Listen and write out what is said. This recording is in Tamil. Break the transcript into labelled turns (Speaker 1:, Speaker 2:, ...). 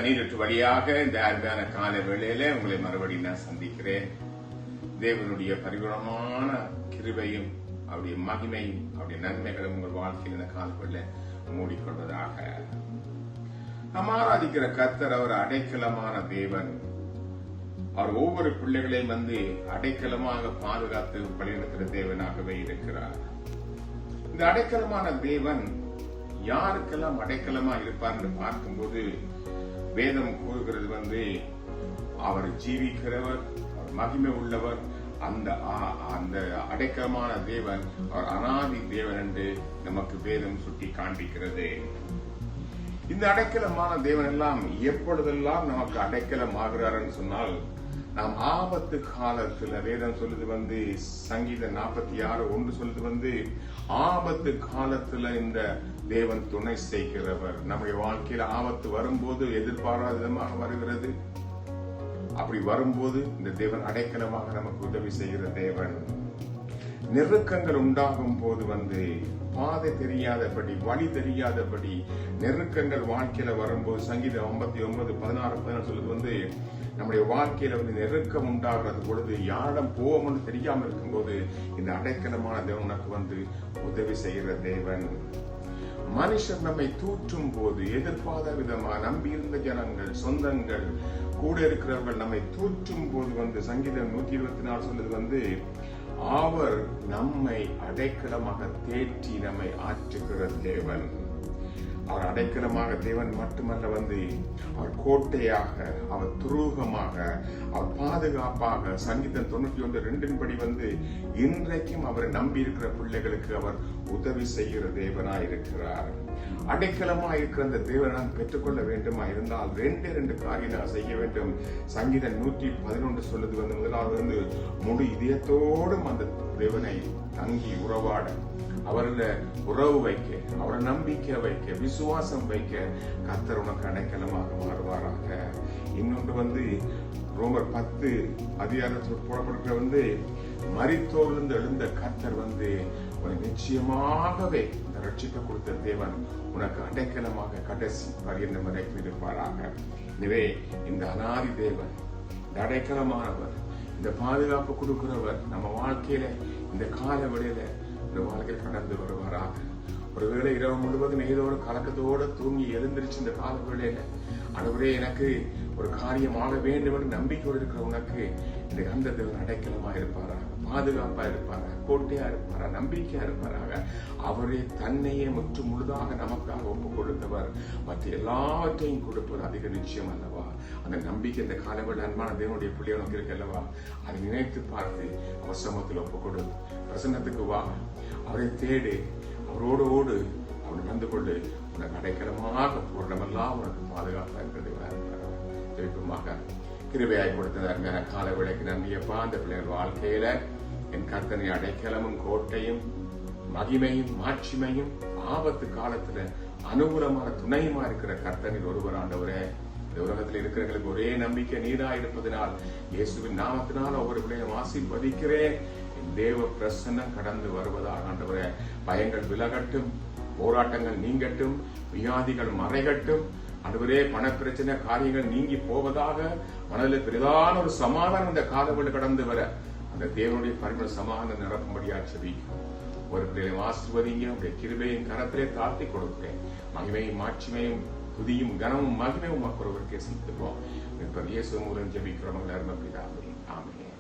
Speaker 1: நீரூற்று வழியாக இந்த அருமையான கால வேளையில உங்களை மறுபடியும் நான் சந்திக்கிறேன். தேவனுடைய பரிபூரணமான கிருபையும் அவருடைய மகிமையும் அவருடைய நன்மைகளும் உங்கள் வாழ்க்கையில் இந்த காலங்களில் மூடிக்கொள்வதாக. நாம் ஆராதிக்கிற கர்த்தர் அவர் அடைக்கலமான தேவன். அவர் ஒவ்வொரு பிள்ளைகளையும் அடைக்கலமாக பாதுகாத்து வழிநடத்துகிற தேவனாகவே இருக்கிறார். இந்த அடைக்கலமான தேவன் யாருக்கெல்லாம் அடைக்கலமா இருப்பார் என்று பார்க்கும்போது வேதம் கூறுகிறது அவர் ஜீவிக்கிறவர், அவர் மகிமை உள்ளவர். அந்த அடைக்கலமான தேவன் அவர் அனாதி தேவன் என்று நமக்கு வேதம் சுட்டி காண்பிக்கிறது. இந்த அடைக்கலமான தேவன் எல்லாம் எப்பொழுதெல்லாம் நமக்கு அடைக்கலம் ஆகிறார் சொன்னால், நாம் ஆபத்து காலத்துல வேதம் சொல்லுது சங்கீதம் 46:1 சொல்லுது ஆபத்து காலத்துல இந்த தேவன் துணை செய்கிறவர். நம்முடைய வாழ்க்கையில ஆபத்து வரும்போது எதிர்பாராத விதமாக வருகிறது. அப்படி வரும்போது இந்த தேவன் அடைக்கலமாக நமக்கு உதவி செய்கிற தேவன். நெருக்கங்கள் உண்டாகும் போது பாதை தெரியாதபடி, வழி தெரியாதபடி நெருக்கங்கள் வாழ்க்கையில வரும்போது சங்கீதம் 59:16 சொல்லுது நம்முடைய வாழ்க்கையில நெருக்கம் உண்டாகிறது பொழுது யாரிடம் போவோம்னு தெரியாம இருக்கும்போது இந்த அடைக்கலமான தேவன் உனக்கு உதவி செய்கிற தேவன். மனுஷர் நம்மை தூற்றும் போது எதிர்பாராத விதமா நம்பி இருந்த ஜனங்கள், சொந்தங்கள், கூட இருக்கிறவர்கள் நம்மை தூற்றும் போது சங்கீதம் 124 சொல்லுது அவர் நம்மை அடைக்கலமாக தேற்றி நம்மை ஆற்றுகிற தேவன். அவர் அடைக்கலமாக தேவன் மட்டுமல்ல அவர் கோட்டையாக, அவர் துருகமாக, அவர் பாதுகாப்பாக. சங்கீதம் 91:2 படி இன்றைக்கும் அவரை நம்பி இருக்கிற பிள்ளைகளுக்கு அவர் உதவி செய்கிற தேவனாய் இருக்கிறார். அடைக்கலமா இருக்கிற அந்த தேவனை நாம் பெற்றுக்கொள்ள வேண்டுமா இருந்தால் 2 காரியம் நான் செய்ய வேண்டும். சங்கீதம் 111 சொல்லுது முதலாவது முழு இதயத்தோடும் அந்த தேவனை தங்கி உறவாட, அவர்ல உறவு வைக்க, அவரை நம்பிக்கை வைக்க, விசுவாசம் வைக்க கர்த்தர் உனக்கு அடைக்கலமாக மாறுவாராக. இன்னொன்று ரோமர் 10 போடப்படுகிற மரித்தோரிலிருந்து எழுந்த கர்த்தர் நிச்சயமாகவே இந்த ரட்சிப்பை கொடுத்த தேவன் உனக்கு அடைக்கலமாக கடைசி பரியந்தம் வரைக்கும் இருப்பாராக. எனவே இந்த அனாதி தேவன், இந்த அடைக்கலமானவர், இந்த பாதுகாப்பு கொடுக்கிறவர் நம்ம வாழ்க்கையில இந்த கால வேளையில இந்த வாழ்க்கையில் கடந்து வருவாராக. ஒருவேளை இரவு முழுவதும் ஏதோ ஒரு கலக்கத்தோட தூங்கி எழுந்திருச்சு இந்த கால வேளையில ஆண்டவரே எனக்கு ஒரு காரியமாக வேண்டும் என்று நம்பிக்கையோடு இருக்கிற உனக்கு இந்த அந்த தேவன் அடைக்கலமா இருப்பாராக, பாதுகாப்பா இருப்பாராக, கோட்டையா இருப்பாரா, நம்பிக்கையா இருப்பாராக. அவரே தன்னையே முற்று முழுதாக நமக்காக ஒப்புக் கொடுத்தவர். மற்ற எல்லாவற்றையும் கொடுப்பது அதிக நிச்சயம் அல்லவா? அந்த நம்பிக்கை இந்த காலவேளை அன்பான தேவனுடைய பிள்ளைய உனக்கு இருக்கு அல்லவா? அதை நினைத்து பார்த்து அவர் சமூகத்தில் ஒப்புக் கொடு, பிரசன்னத்துக்கு வா, அவரை தேடு, அவரோடு ஓடு, அவனை வந்து கொண்டு உனக்கு அடைக்கலமாக பூர்ணமெல்லாம் உனக்கு பாதுகாப்பா இருக்கிறது. ஜெபிப்புமாக கிருபையாய் கொடுத்தது அருமையான கால வேளைக்கு நம்பியப்பா. அந்த பிள்ளைகள் வாழ்க்கையில என் கர்த்தனை அடைக்கலமும் கோட்டையும் மகிமையும் மாட்சிமையும் ஆபத்து காலத்துல அனுகூலமான துணையுமா இருக்கிற கர்த்தனில் ஒருவர் ஆண்டவரே. இந்த உலகத்தில் இருக்கிறவர்களுக்கு ஒரே நம்பிக்கை நீரா இருப்பதனால் இயேசுவின் நாமத்தினால் ஒவ்வொரு பிள்ளையும் ஆசீர்வதிக்கிறேன். தேவ பிரசன்னம் கடந்து வருவதாக ஆண்டவரே. பயங்கள் விலகட்டும், போராட்டங்கள் நீங்கட்டும், வியாதிகள் மறைகட்டும் ஆண்டவரே. பணப்பிரச்சனை காரியங்கள் நீங்கி போவதாக. மனதில் பெரிதான ஒரு சமாதானம் இந்த காலவெளி கடந்து வர அந்த தேவனுடைய பரிமள சமாதானம் நிரப்பும்படியா செபிக்கும். ஒரு பிள்ளையை ஆசீர்வதிங்க. உடைய கிருபையின் கரத்திலே தாழ்த்தி கொடுக்கிறேன். மகிமையும் மாட்சிமையும் துதியும் கனமும் மகிமையும் ஒருவருக்கே செலுத்துவோம். இயேசு மூலம் ஜெபிக்கிறவங்க அருமை பிதாவே. ஆமென்.